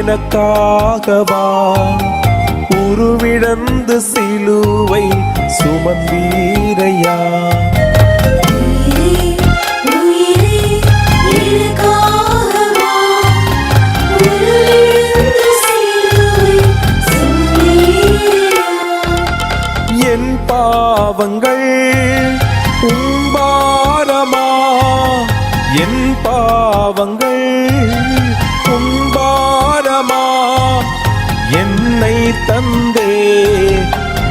எனக்காகவா உருவிழந்து சிலுவை சுமந்தீரையா. என் பாவங்கள் உம்பாரமா, என் பாவங்கள் உம்பாரமா, என்னை தந்தே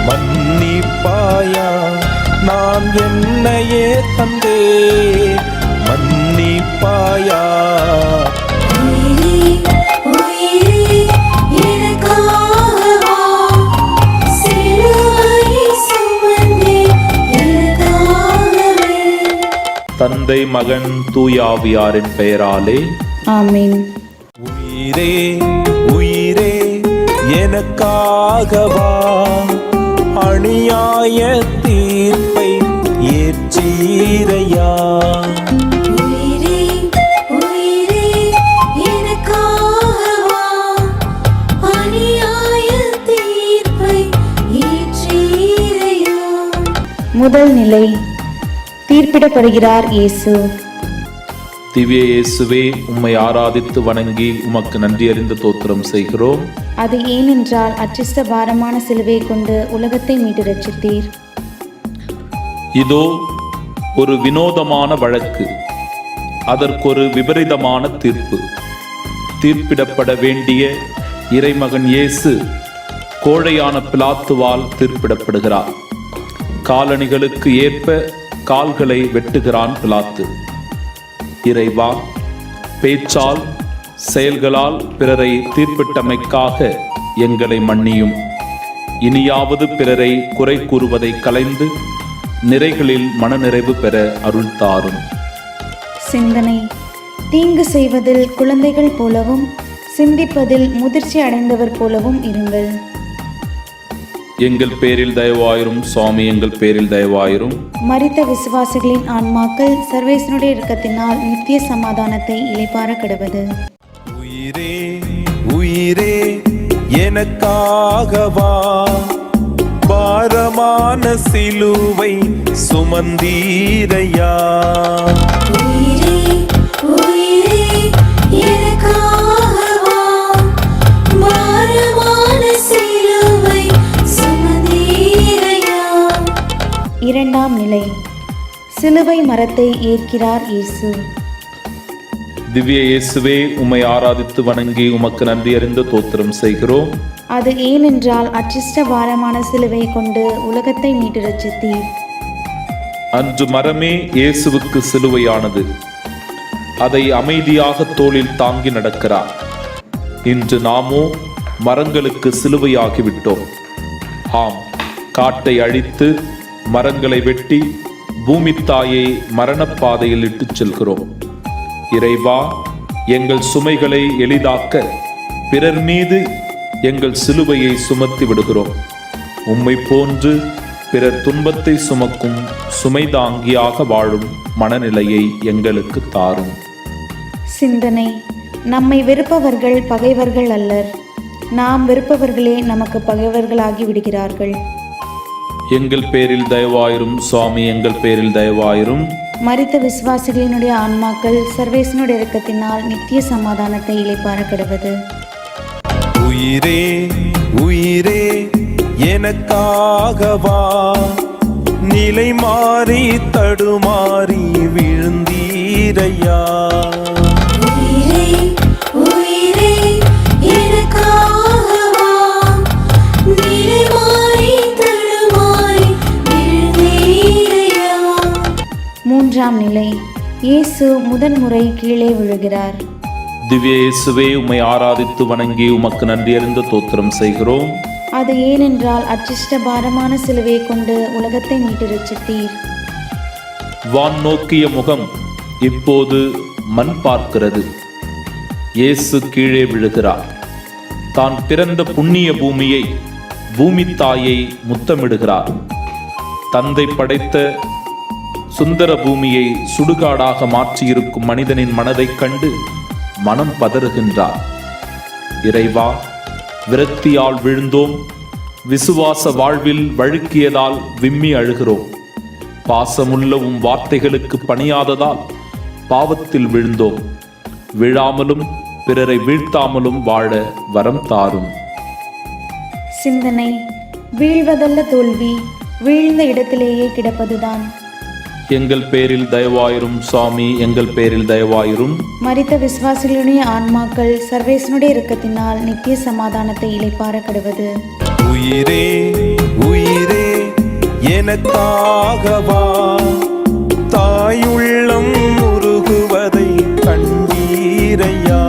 மன்னிப்பாயா. நான் என்னையே தந்தே மன்னிப்பாயா. தந்தை மகன் தூயாவியாரின் பெயராலே ஆமென். உயிரே உயிரே எனக்காகவா அநியாய தீர்ப்பை ஏற்றீரையா. முதல் நிலை, தீர்ப்பிடப்படுகிறார் இயேசு. திவ்ய இயேசுவே, உம்மை ஆராதித்து வணங்கி உமக்கு நன்றி அறிந்து தோத்திரம் செய்கிறோம். அது ஏனென்றால் அச்சிஷ்ட பாரமான சிலுவையை கொண்டு உலகத்தை மீட்டு ரட்சித்தீர். இதோ ஒரு வினோதமான வழக்கு, அதற்கொரு விபரீதமான தீர்ப்பு. தீர்ப்பிடப்பட வேண்டிய இறைமகன் இயேசு கோழையான பிலாத்துவால் தீர்ப்பிடப்படுகிறார். காலணிகளுக்கு ஏற்ப கால்களை வெட்டுகிறான் பிலாத்து. இறைவா, பேச்சால் செயல்களால் பிறரை தீர்ப்பிட்டமைக்காக எங்களை மன்னியும். இனியாவது பிறரை குறை கூறுவதை கலைந்து நிறைகளில் மனநிறைவு பெற அருள் தாரும். சிந்தனை, தீங்கு செய்வதில் குழந்தைகள் போலவும் சிந்திப்பதில் முதிர்ச்சி அடைந்தவர் போலவும் இருங்கள். எங்கள் பேரில் தயவாயிரும் சுவாமி, எங்கள் பேரில் தயவாயிரும். மரித்த விசுவாசிகளின் ஆன்மாக்கள் சர்வேசனுடைய இரக்கத்தினால் நித்திய சமாதானத்தை இளைப்பாற கிடவது. உயிரே உயிரே எனக்காகவா பாரமான சிலுவை சுமந்தீரையா. இரண்டாம் நிலை, சிலுவை மரத்தை ஏற்கிறார் இயேசு. திவ்ய இயேசுவே, உம்மை ஆராதித்து வணங்கி உமக்கு நன்றி அறிந்து தோத்திரம் செய்கிறோம். அது ஏனென்றால் அச்சிஷ்ட பாரமான சிலுவை கொண்டு உலகத்தை மீட்டு ரட்சித்தீர். அன்று மரமே இயேசுவுக்கு சிலுவையானது. அதை அமைதியாக தோளில் தாங்கி நடக்கிறார். இன்று நாமோ மரங்களுக்கு சிலுவையாகிவிட்டோம். ஆம், காட்டை அழித்து மரங்களை வெட்டி பூமி தாயை மரணப்பாதையில் இட்டுச் செல்கிறோம். இறைவா, எங்கள் சுமைகளை எளிதாக்க பிறர் மீது எங்கள் சிலுவையை சுமத்தி விடுகிறோம். உம்மை போன்று பிறர் துன்பத்தை சுமக்கும் சுமைதாங்கியாக வாழும் மனநிலையை எங்களுக்கு தாரும். சிந்தனை, நம்மை வெறுப்பவர்கள் பகைவர்கள் அல்லர், நாம் வெறுப்பவர்களே நமக்கு பகைவர்களாகி விடுகிறார்கள். எங்கள் பேரில் தயவாயிரும் சுவாமி, எங்கள் பேரில் தயவாயிரும். மரித்த விசுவாசிகளினுடைய ஆன்மாக்கள் சர்வேசனுடைய இரக்கத்தினால் நித்திய சமாதானத்தை இளைப்பாற கிடவது. உயிரே உயிரே எனக்காகவா நிலை மாறி தடுமாறி விழுந்தீரையா. மூன்றாம் நிலை, இயேசு முதன்முறை கீழே விழுகிறார். திவ்ய இயேசுவே, உம்மை ஆராதித்து வணங்கி உமக்கு நன்றி அறிந்து தோத்திரம் செய்கிறோம். அது ஏனென்றால் அச்சிஷ்ட பாரமான சிலுவையை கொண்டு உலகத்தை மீட்டு ரட்சித்தீர். வான் நோக்கிய முகம் இப்போது மண் பார்க்கிறது. இயேசு கீழே விழுகிறார். தான் பிறந்த புண்ணிய பூமியை, பூமி தாயை முத்தமிடுகிறார். தந்தை படைத்த சுந்தர பூமியை சுடுகாடாக மாற்றியிருக்கும் மனிதனின் மனதைக் கண்டு மனம் பதறுகின்றார். இறைவா, விரக்தியால் விழுந்தோம், விசுவாச வாழ்வில் வழுக்கியதால் விம்மி அழுகிறோம். பாசமுள்ள உம் வார்த்தைகளுக்கு பணியாததால் பாவத்தில் விழுந்தோம். விழாமலும் பிறரை வீழ்த்தாமலும் வாழ வரம் தாரும். சிந்தனை: வீழ்வதல்ல தோல்வி, வீழ்ந்த இடத்திலேயே கிடப்பதுதான். எங்கள் பேரில் தயவாயிரும் சுவாமி, எங்கள் பேரில் தயவாயிரும். மரித்த விசுவாசிகளுடைய ஆன்மாக்கள் சர்வேசனுடைய இரக்கத்தினால் நித்திய சமாதானத்தை இளைப்பாற கடவது. உயிரே உயிரே எனக்காகவா தாயுள்ளம் உருகுவதை கண்டீரையா.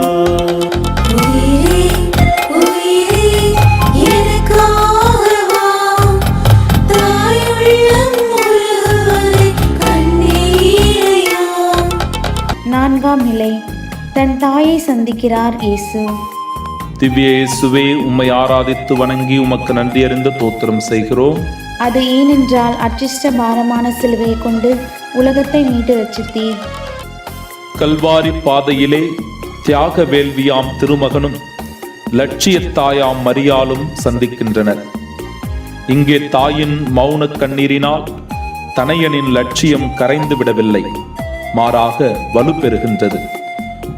நான்காம் நிலை: தன் தாயை சந்திக்கிறார் இயேசு. திவ்ய இயேசுவே, உம்மை ஆராதித்து வணங்கி உமக்கு நன்றி அறிந்து தோத்திரம் செய்கிறோம். அது ஏனென்றால் அச்சிஷ்ட பாரமான சிலுவையை கொண்டு உலகத்தை மீட்டு ரட்சித்தீர். கல்வாரி பாதையிலே தியாக வேள்வியாம் திருமகனும் லட்சியத்தாயாம் மரியாளும் சந்திக்கின்றனர். இங்கே தாயின் மௌன கண்ணீரினால் தனையனின் லட்சியம் கரைந்து விடவில்லை, மாறாக வலுப்பெறுகின்றது.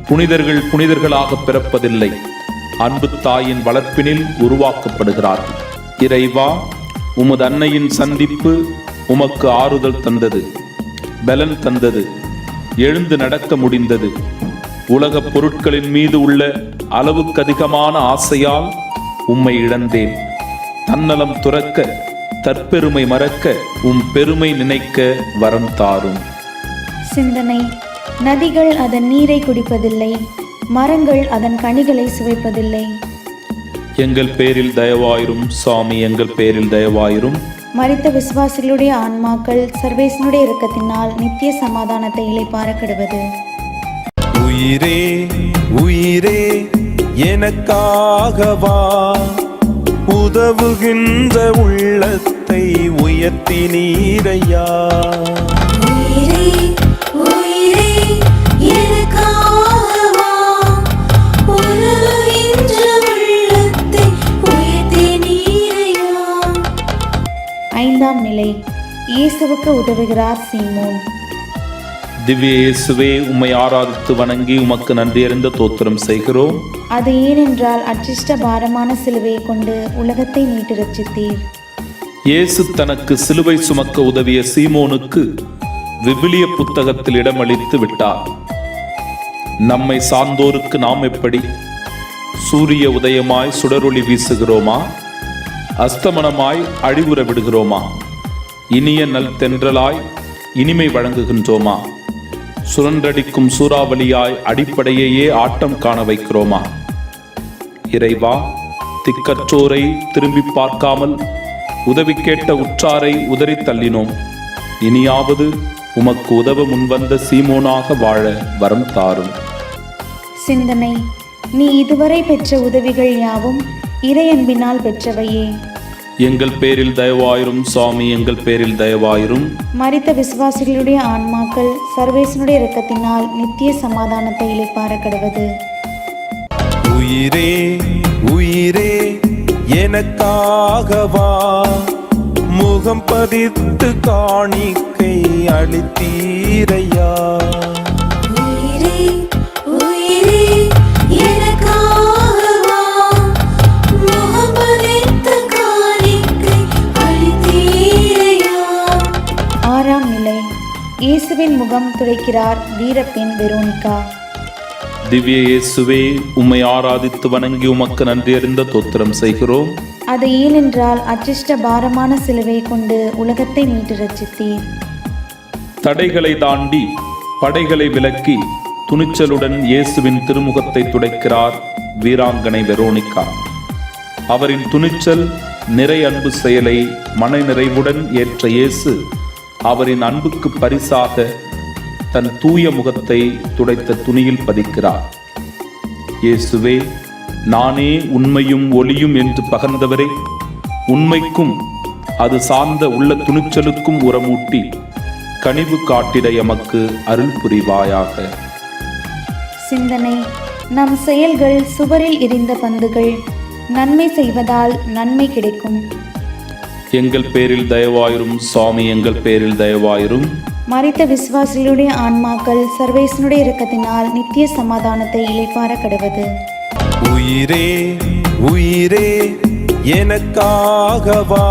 புனிதர்கள் புனிதர்களாக பிறப்பதில்லை, அன்பு தாயின் வளர்ப்பினில் உருவாக்கப்படுகிறார்கள். இறைவா, உமது அன்னையின் சந்திப்பு உமக்கு ஆறுதல் தந்தது, பலன் தந்தது, எழுந்து நடக்க முடிந்தது. உலகப் பொருட்களின் மீது உள்ள அளவுக்கு அதிகமான ஆசையால் உம்மை இழந்தேன். தன்னலம் துறக்க, தற்பெருமை மறக்க, உம் பெருமை நினைக்க வரம் தாரும். சிந்தனை: நதிகள் அதன் நீரை குடிப்பதில்லை, மரங்கள் அதன் கனிகளை சுவைப்பதில்லை. எங்கள் பேரில் தயவாயிரும் சுவாமி, எங்கள் பேரில் தயவாயிரும். மரித்த விசுவாசிகளுடைய ஆன்மாக்கள் சர்வேசனுடைய இரக்கத்தினால் நித்திய சமாதானத்தை இளைப்பாற கடவது. உயிரே உயிரே எனக்காகவா உதவுகின்ற உள்ளத்தை உயர்த்தினீரையா. ஐந்தாம் நிலை: இயேசுவுக்கு உதவுகிறார் சீமோன். திவ்ய இயேசுவே, உம்மை ஆராதித்து வணங்கி உமக்கு நன்றி அறிந்த தோத்திரம் செய்கிறோம். அது ஏனென்றால் அச்சிஷ்ட பாரமான சிலுவையை கொண்டு உலகத்தை மீட்டு ரட்சித்தீர். இயேசு தனக்கு சிலுவை சுமக்க உதவிய சீமோனுக்கு விவிலிய புத்தகத்தில் இடமளித்து விட்டார். நம்மை சார்ந்தோருக்கு நாம் எப்படி சூரிய உதயமாய் சுடரொளி வீசுகிறோமா, அஸ்தமனமாய் அழிவுற விடுகிறோமா, இனிய நல் தென்றலாய் இனிமை வழங்குகின்றோமா, சுழன்றடிக்கும் சூறாவளியாய் அடிப்படையையே ஆட்டம் காண வைக்கிறோமா? இறைவா, திக்கற்றோரை திரும்பி பார்க்காமல் உதவி கேட்ட உற்றாரை உதறி தள்ளினோம். இனியாவது உமக்கு உதவ முன்வந்த சீமோனாக வாழ வரம் தாரும். சிந்தனை: நீ இதுவரை பெற்ற உதவிகள் யாவும் இறையன்பினால் பெற்றவையே. எங்கள் பேரில் தயவாயிரும் சுவாமி, எங்கள் பேரில் தயவாயிரும். மரித்த விசுவாசிகளுடைய ஆன்மாக்கள் சர்வேசனுடைய இரக்கத்தினால் நித்திய சமாதானத்தை இளைப்பாற கடவது. உயிரே உயிரே எனக்காகவா முகம் பதித்து காணிக்கை அளித்தீரையா. ஆறாம் நிலை: இயேசுவின் முகம் துடைக்கிறார் வீரப்பெண் வெரோனிகா. திவ்ய இயேசுவே, உம்மை ஆராதித்து வணங்கி உமக்கு நன்றி அறிந்த தோத்திரம் செய்கிறோம். அது ஏனென்றால் அச்சிஷ்ட பாரமான சிலுவை கொண்டு உலகத்தை மீட்டு ரட்சித்தீர். தடைகளை தாண்டி படைகளை விலக்கி துணிச்சலுடன் இயேசுவின் திருமுகத்தை துடைக்கிறார் வீராங்கனை வெரோனிகா. அவரின் துணிச்சல் நிறை அன்பு செயலை மன நிறைவுடன் ஏற்ற இயேசு அவரின் அன்புக்கு பரிசாக தன் தூய முகத்தை துடைத்த துணியில் பதிக்கிறார். இயேசுவே, நானே உண்மையும் ஒளியும் என்று பகர்ந்தவரே, உண்மைக்கும் அது சார்ந்த உள்ள துணிச்சலுக்கும் உரமூட்டி கனிவு காட்டிட எமக்கு அருள் புரிவாயாக. சிந்தனை: நம் செயல்கள் சுவரில் எரிந்த பந்துகள். நன்மை செய்வதால் நன்மை கிடைக்கும். எங்கள் பேரில் தயவாயிரும் சுவாமி, எங்கள் பேரில் தயவாயிரும். மரித்த விசுவாசிகளுடைய ஆன்மாக்கள் சர்வேசனுடைய இரக்கத்தினால் நித்திய சமாதானத்தை இளைப்பார கடவது. உயிரே உயிரே எனக்காகவா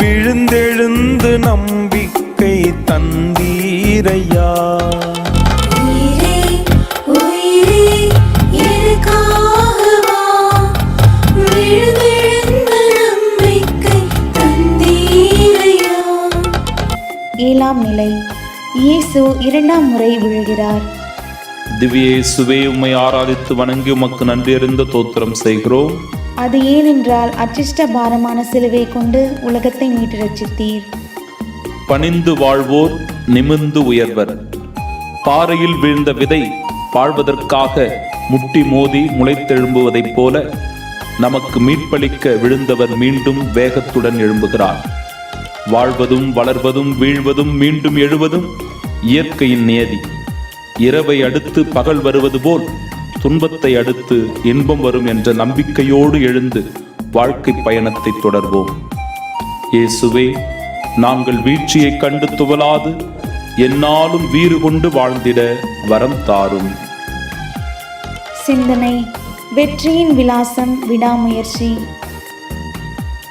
விழுந்தெழுந்து நம்பிக்கை தந்தீரையா. உயிரே உயிரே எனக்காகவா விழுந்தெழுந்த நம்பிக்கை தந்தீரையா. ஏழாம் நிலை. இயேசு இரண்டாம் முறை விழுகிறார். திவ்ய இயேசுவே, உம்மை ஆராதித்து வணங்கி உமக்கு நன்றி அறிந்த தோத்திரம் செய்கிறோம். அது ஏனென்றால் அச்சிஷ்ட பாரமான சிலுவை கொண்டு உலகத்தை மீட்டு ரட்சித்தீர். பணிந்து வாழ்வோர் நிமிர்ந்து உயர்வர். பாறையில் வீழ்ந்த விதை வாழ்வதற்காக முட்டி மோதி முளைத்தெழும்புவதைப் போல நமக்கு மீட்பளிக்க விழுந்தவர் மீண்டும் வேகத்துடன் எழும்புகிறார். வாழ்வதும் வளர்வதும் வீழ்வதும் மீண்டும் எழுவதும் இயற்கையின் நியதி. இரவை அடுத்து பகல் வருவது போல் துன்பத்தை அடுத்து இன்பம் வரும் என்ற நம்பிக்கையோடு எழுந்து வாழ்க்கை பயணத்தை தொடர்வோம். இயேசுவே, நாங்கள் வீழ்ச்சியை கண்டு துவலாது எந்நாளும் வீறு கொண்டு வாழ்ந்திட வரம் தாரும். சிந்தனை. வெற்றியின் விலாசம் விடாமுயற்சி.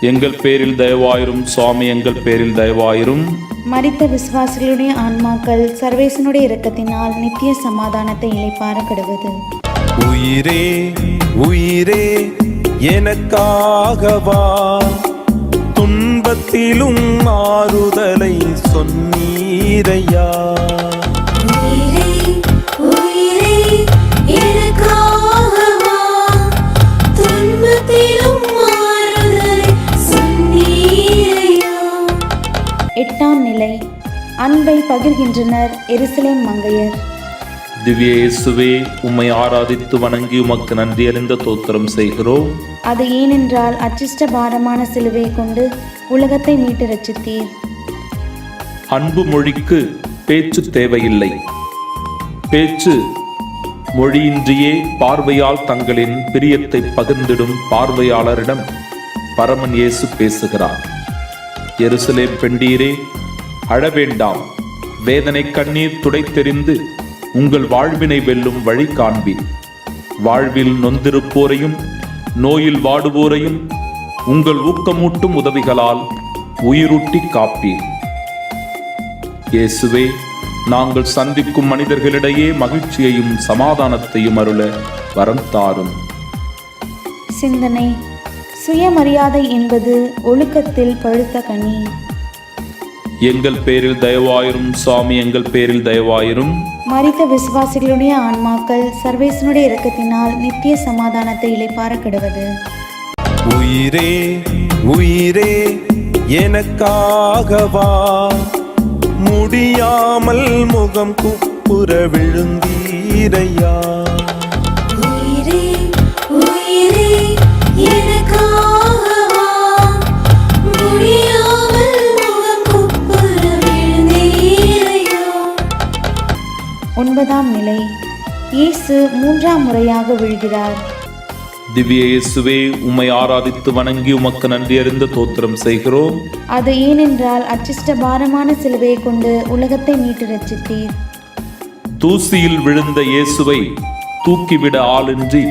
எங்கள் பேரில் தயவாயிரும் சுவாமி, எங்கள் பேரில் தயவாயிரும். மரித்த விசுவாசிகளுடைய ஆன்மாக்கள் சர்வேசனுடைய இரக்கத்தினால் நித்திய சமாதானத்தை இளைப்பார கடவது. உயிரே உயிரே எனக்காகவா துன்பத்திலும் ஆறுதலை சொன்னீரையா. உயிரே உயிரே எனக்காகவா துன்பத்திலும் ஆறுதலை சொன்னீரையா. எட்டாம் நிலை. அன்பை பகிர்கின்றனர் எருசலேம் மங்கையர். திவ்ய இயேசுவே, உம்மை ஆராதித்து வணங்கி உமக்கு நன்றி அறிந்த தோத்திரம் செய்கிறோம். அது ஏனென்றால் அச்சிஷ்ட பாரமான சிலுவை கொண்டு உலகத்தை மீட்டு ரட்சித்தீர். அன்பு மொழிக்கு பேச்சு தேவையில்லை. பேச்சு மொழியின்றியே பார்வையால் தங்களின் பிரியத்தை பகிர்ந்திடும் பார்வையாளரிடம் பரமன் இயேசு பேசுகிறார். எருசலேம் பெண்டீரே, அழவேண்டாம். வேதனை கண்ணீர் துடைத்தெறிந்து உங்கள் வாழ்வினை வெல்லும் வழி காண்பீர். வாழ்வில் நொந்திருப்போரையும் நோயில் வாடுவோரையும் உங்கள் ஊக்கமூட்டும் உதவிகளால் உயிரூட்டி காப்பீர். இயேசுவே, நாங்கள் சந்திக்கும் மனிதர்களிடையே மகிழ்ச்சியையும் சமாதானத்தையும் அருள வரம் தாரும். சிந்தனை. சுயமரியாதை என்பது ஒழுக்கத்தில் பழுத்த கனி. எங்கள் பேரில் தயவாயிரும் சுவாமி, எங்கள் பேரில் தயவாயிரும். மரித்த விசுவாசிகளுடைய ஆன்மாக்கள் சர்வேசனுடைய இரக்கத்தினால் நித்திய சமாதானத்தை இளைப்பார கடவது. உயிரே உயிரே எனக்காகவா முடியாமல் முகம் குப்புற விழுந்தீரையா. உயிரே உயிரே எனக்காகவா முடியாமல் முகம் குப்புற விழுந்தீரையா. ஒன்பதாம் நிலை. இயேசு மூன்றாம் முறையாக விழுகிறார். திவ்ய இயேசுவே, உம்மை ஆராதித்து வணங்கி உமக்கு நன்றி அறிந்த தோத்திரம் செய்கிறோம். அது ஏனென்றால் அச்சிஷ்ட பாரமான சிலுவையை கொண்டு உலகத்தை மீட்டு ரட்சித்தீர். தூசியில் விழுந்த இயேசுவை தூக்கிவிட ஆளின்றி,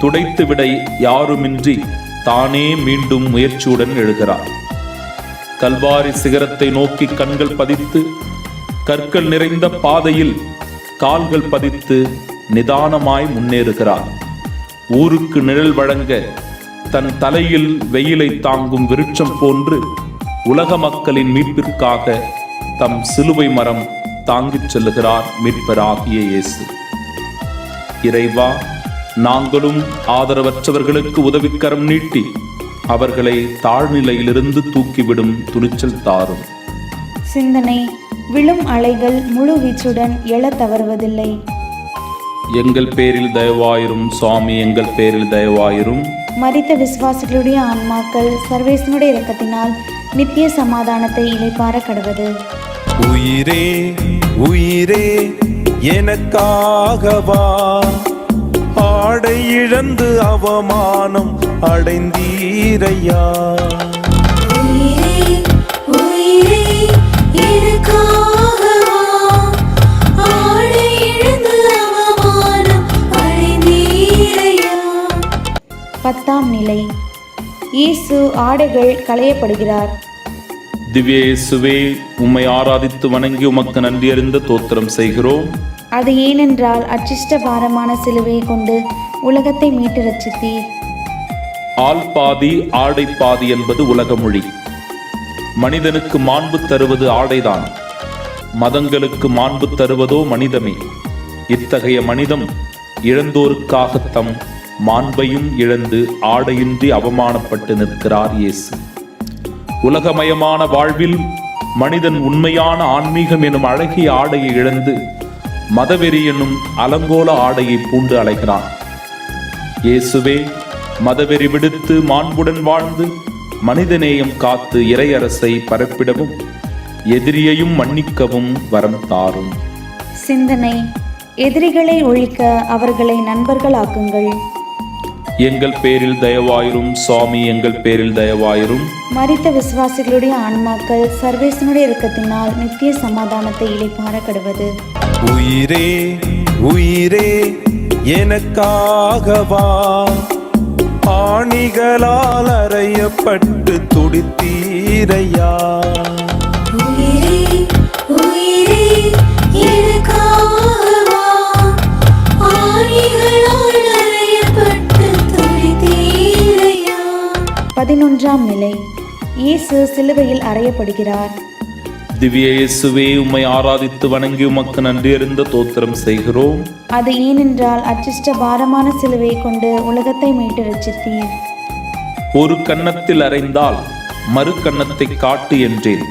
துடைத்துவிட யாருமின்றி தானே மீண்டும் முயற்சியுடன் எழுகிறார். கல்வாரி சிகரத்தை நோக்கி கண்கள் பதித்து, கற்கள் நிறைந்த பாதையில் கால்கள் பதித்து நிதானமாய் முன்னேறுகிறார். ஊருக்கு நிழல் வழங்க தன் தலையில் வெயிலை தாங்கும் விருட்சம் போன்று உலக மக்களின் மீட்பிற்காக தம் சிலுவை மரம் தாங்கிச் செல்லுகிறார் மீட்பராகிய இயேசு. இறைவா, நாங்களும் ஆதரவற்றவர்களுக்கு உதவிக்கரம் நீட்டி அவர்களை தாழ்நிலையிலிருந்து தூக்கிவிடும் துணிச்சல் தாரும். சிந்தனை. விழும் அலைகள் முழு வீச்சுடன் எழத் தவறுவதில்லை. எங்கள் பேரில் தயவாயிரும் சுவாமி, எங்கள் பேரில் தயவாயிரும். மரித்த விசுவாசிகளுடைய ஆன்மாக்கள் சர்வேசனுடைய இரக்கத்தினால் நித்திய சமாதானத்தை இளைப்பார கடவது. உயிரே உயிரே எனக்காகவா ஆடை இழந்து அவமானம் அடைந்தீரையா. உயிரே உயிரே எனக்காகவா ஆடை இழந்து அவமானம் அடைந்தீரையா. 10ஆம் நிலை. இயேசு ஆடைகள் களையப்படுகிறார். திவ்ய இயேசுவே, உம்மை ஆராதித்து வணங்கி உமக்கு நன்றி அறிந்த தோத்திரம் செய்கிறோம். அது ஏனென்றால் அச்சிஷ்ட பாரமான சிலுவையை கொண்டு உலகத்தை மீட்டு ரட்சித்தீர். ஆள் பாதி ஆடை பாதி என்பது உலக மொழி. மனிதனுக்கு மாண்பு தருவது ஆடைதான். மதங்களுக்கு மாண்பு தருவதோ மனிதமே. இத்தகைய மனிதம் இழந்தோருக்காக தம் மாண்பையும் இழந்து ஆடையின்றி அவமானப்பட்டு நிற்கிறார் இயேசு. உலகமயமான வாழ்வில் மனிதன் உண்மையான ஆன்மீகம் எனும் அழகிய ஆடையை இழந்து மதவெறி என்னும் அலங்கோல ஆடையை பூண்டு அலைகிறான். இயேசுவே, மதவெறி விடுத்து மாண்புடன் வாழ்ந்து மனிதநேயம் காத்து இறையரசை பரப்பிடவும் எதிரியையும் மன்னிக்கவும் வரம் தாரும். சிந்தனை. எதிரிகளை ஒழிக்க அவர்களை நண்பர்களாக்குங்கள். எங்கள் பேரில் தயவாயிரும் சுவாமி, எங்கள் பேரில் தயவாயிரும். மரித்த விசுவாசிகளுடைய ஆன்மாக்கள் சர்வேசனுடைய இரக்கத்தினால் நித்திய சமாதானத்தை இளைப்பாற கடவது. உயிரே உயிரே எனக்காகவா ஆணிகளால் அறையப்பட்டு துடித்தீரையா. உயிரே உயிரே எனக்காகவா ஆணிகளால் அறையப்பட்டு துடித்தீரையா. 11ஆம் நிலை. இயேசு சிலுவையில் அறையப்படுகிறார். திவ்ய இயேசுவே, உம்மை ஆராதித்து வணங்கி உமக்கு நன்றி அறிந்த தோத்திரம் செய்கிறோம். அது ஏனென்றால் அச்சிஷ்ட பாரமான சிலுவையை கொண்டு உலகத்தை மீட்டு ரட்சித்தீர். ஒரு கன்னத்தில் அறைந்தால் மறு கன்னத்தை காட்டு என்றேன்.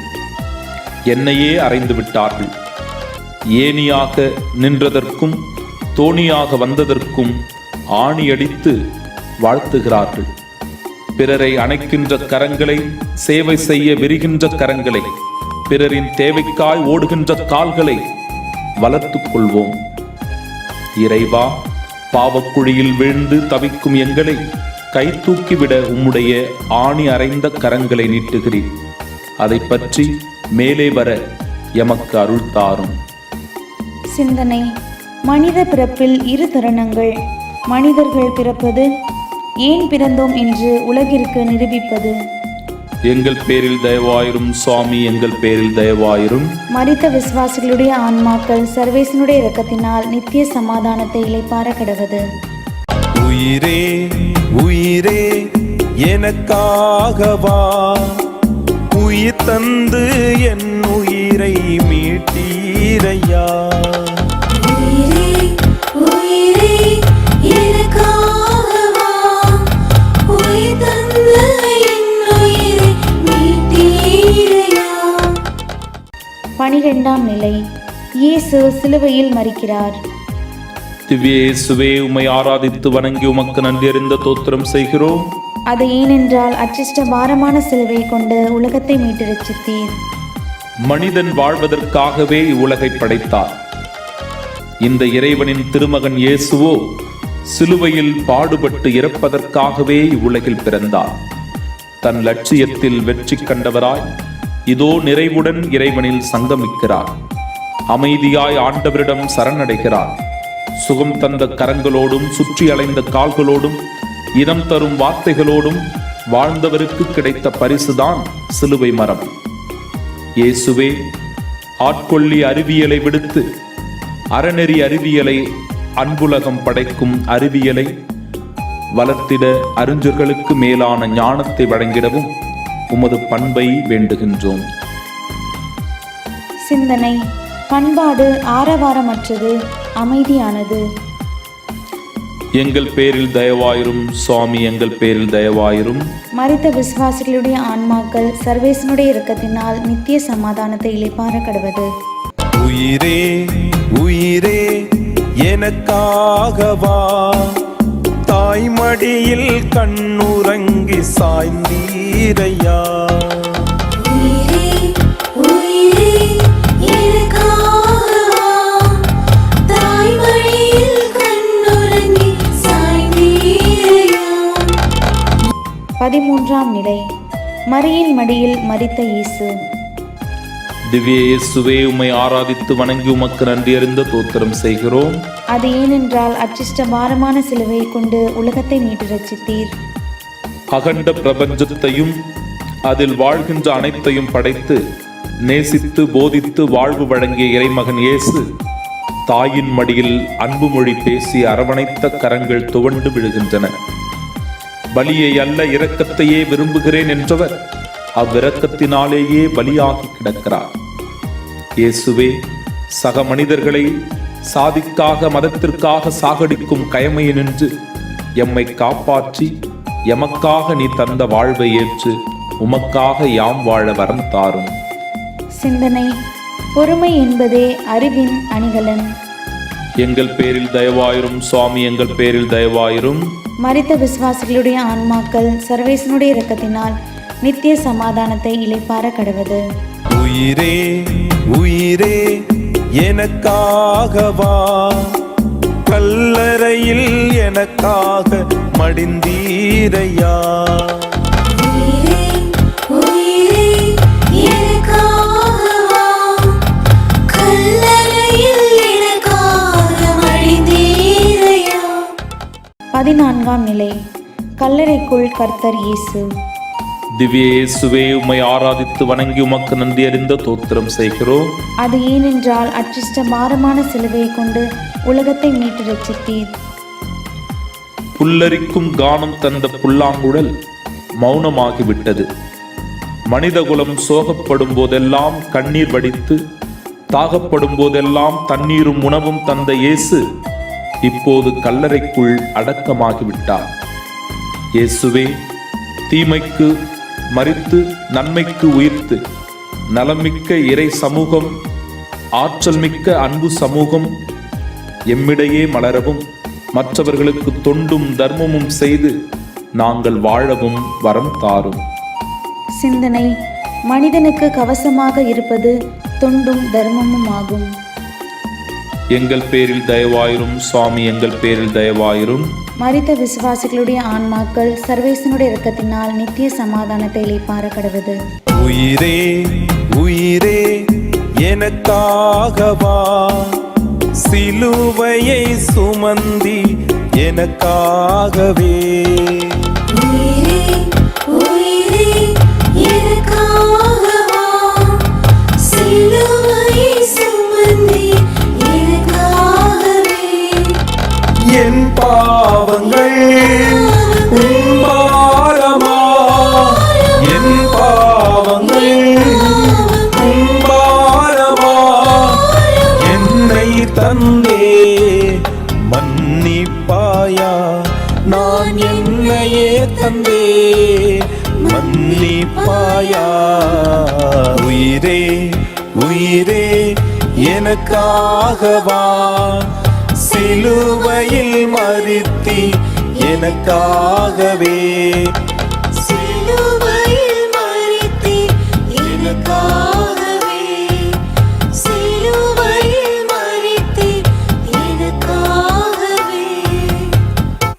என்னையே அறைந்து விட்டார்கள். ஏணியாக நின்றதற்கும் தோணியாக வந்ததற்கும் ஆணியடித்து வாழ்த்துகிறார்கள். பிறரை அணைக்கின்ற கரங்களை, சேவை செய்ய விரிகின்ற கரங்களை, பிறரின் தேவைக்காய் ஓடுகின்ற கால்களை வளர்த்துக் கொள்வோம். இறைவா, பாவக்குழியில் விழுந்து தவிக்கும் எங்களை கை தூக்கிவிட உம்முடைய ஆணி அறைந்த கரங்களை நீட்டுகிறீர். அதை பற்றி மேலே வர எமக்கு அருள் தாரும். சிந்தனை. மனித பிறப்பில் இரு தருணங்கள். மனிதர்கள் பிறப்பது, ஏன் பிறந்தோம் என்று உலகிற்கு நிரூபிப்பது. எங்கள் பேரில் தயவாயிரும் சுவாமி, எங்கள் பேரில் தயவாயிரும். மரித்த விசுவாசிகளுடைய ஆன்மாக்கள் சர்வேசனுடைய இரக்கத்தினால் நித்திய சமாதானத்தை இளைப்பாற கடவது. உயிரே உயிரே எனக்காகவா உயிர் தந்து என் உயிரை மீட்டீரையா. உயிரே உயிரே எனக்காகவா உயிர் தந்த என் உயிரை மீட்டீரையா. 12ஆம் நிலை. இயேசு சிலுவையில் மரிக்கிறார். திவ்ய இயேசுவே, உம்மை ஆராதித்து வணங்கி உமக்கு நன்றி அறிந்த தோத்திரம் செய்கிறோம். அது ஏனென்றால் அச்சிஷ்ட பாரமான சிலுவையை கொண்டு உலகத்தை மீட்டு ரட்சித்தீர். மனிதன் வாழ்வதற்காகவே இவ்வுலகை படைத்தார். இந்த இறைவனின் திருமகன் இயேசுவோ சிலுவையில் பாடுபட்டு இறப்பதற்காகவே இவ்வுலகில் பிறந்தார். தன் லட்சியத்தில் வெற்றி கண்டவராய் இதோ நிறைவுடன் இறைவனில் சங்கமிக்கிறார். அமைதியாய் ஆண்டவரிடம் சரணடைகிறார். சுகம் தந்த கரங்களோடும் சுற்றி அலைந்த கால்களோடும் இனம் தரும் வார்த்தைகளோடும் வாழ்ந்தவருக்கு கிடைத்த பரிசுதான் சிலுவை மரம். இயேசுவே, ஆட்கொள்ளி அறிவியலை விடுத்து அறநெறி அறிவியலை, அன்புலகம் படைக்கும் அறிவியலை வளர்த்திட அறிஞர்களுக்கு மேலான ஞானத்தை வழங்கிடவும் உமது பண்பை வேண்டுகின்றோம். சிந்தனை. பண்பாடு ஆரவாரமற்றது, அமைதியானது. எங்கள் பேரில் தயவாயிரும் சுவாமி, எங்கள் பேரில் தயவாயிரும். மரித்த விசுவாசிகளுடைய ஆன்மாக்கள் சர்வேசனுடைய இரக்கத்தினால் நித்திய சமாதானத்தை இளைப்பாற கடவது. உயிரே உயிரே எனக்காகவா தாய்மடியில் கண்ணுறங்கி சாய்ந்தீரையா. உயிரே உயிரே எனக்காகவா தாய்மடியில் கண்ணுறங்கி 13ஆம் நிலை. மரியின் மடியில் மரித்த இயேசு. திவ்ய இயேசுவே, உம்மை ஆராதித்து வணங்கி உமக்கு நன்றி அறிந்த தோத்திரம் செய்கிறோம். அது ஏனென்றால் அச்சிஷ்ட பாரமான சிலுவையை கொண்டு உலகத்தை மீட்டு ரட்சித்தீர். அகண்ட பிரபஞ்சத்தையும் அதில் வாழ்கின்ற அனைத்தையும் படைத்து நேசித்து போதித்து வாழ்வு வழங்கிய இறைமகன் இயேசு தாயின் மடியில் அன்பு மொழி பேசி அரவணைத்த கரங்கள் துவண்டு விழுகின்றன. பலியை அல்ல இரக்கத்தையே விரும்புகிறேன் என்றவர் அவ்விரக்கத்தினாலேயே பலியாகி கிடக்கிறார். இயேசுவே, சக மனிதர்களை சாதிக்காக மதத்திற்காக சாகடிக்கும் கயமையை நின்று எம்மை காப்பாற்றி எமக்காக நீ தந்த வாழ்வை ஏற்று உமக்காக யாம் வாழ வரம் தாரும். சிந்தனை. பொறுமை என்பதே அறிவின் அணிகலன். எங்கள் பேரில் தயவாயிரும் சுவாமி, எங்கள் பேரில் தயவாயிரும். மரித்த விசுவாசிகளுடைய ஆன்மாக்கள் சர்வேசனுடைய இரக்கத்தினால் நித்திய சமாதானத்தை இளைப்பார கடவது. உயிரே உயிரே எனக்காகவா, கல்லறையில் எனக்காக மடிந்தீரையா. உயிரே உயிரே எனக்காகவா, கல்லறையில் எனக்காக மடிந்தீரையா. 14ஆம் நிலை. கல்லறைக்குள் கர்த்தர் இயேசு. திவ்ய இயேசுவே, உம்மை ஆராதித்து வணங்கி உமக்கு நன்றி அறிந்த தோத்திரம் செய்கிறோம். அது ஏனென்றால் அச்சிஷ்ட பாரமான சிலுவையை கொண்டு உலகத்தை மீட்டு ரட்சித்தீர். புல்லரிக்கும் கானம் தந்த புல்லாங்குழல் மௌனமாகிவிட்டது. மனிதகுலம் சோகப்படும் போதெல்லாம் கண்ணீர் வடித்து, தாகப்படும் போதெல்லாம் தண்ணீரும் உணவும் தந்த இயேசு இப்போது கல்லறைக்குள் அடக்கமாகிவிட்டார். இயேசுவே, தீமைக்கு மரித்து நன்மைக்கு உயிர்த்து நலமிக்க இறை சமூகம், ஆற்றல் மிக்க அன்பு சமூகம் எம்மிடையே மலரவும் மற்றவர்களுக்கு தொண்டும் தர்மமும் செய்து நாங்கள் வாழவும் வரம் தாரும். சிந்தனை. மனிதனுக்கு கவசமாக இருப்பது தொண்டும் தர்மமும் ஆகும். எங்கள் பேரில் தயவாயிரும் சுவாமி, எங்கள் பேரில் தயவாயிரும். மரித்த விசுவாசிகளுடைய ஆன்மாக்கள் சர்வேசனுடைய இரக்கத்தினால் நித்திய சமாதானத்தை இளைப்பார கடவது. உயிரே உயிரே எனக்காகவா, சிலுவையை சுமந்தி எனக்காகவே. உயிரே உயிரே எனக்காகவா, சிலுவையை சுமந்தீ எனக்காகவே. என் பாவங்கள் உம்பாரமா, என் பாவங்கள் உம்பாரமா, என்னை தந்தே மன்னிப்பாயா. நான் என்னையே தந்தே மன்னிப்பாயா. உயிரே உயிரே எனக்காகவா, சிலுவையில் மரித்தி எனக்காகவே.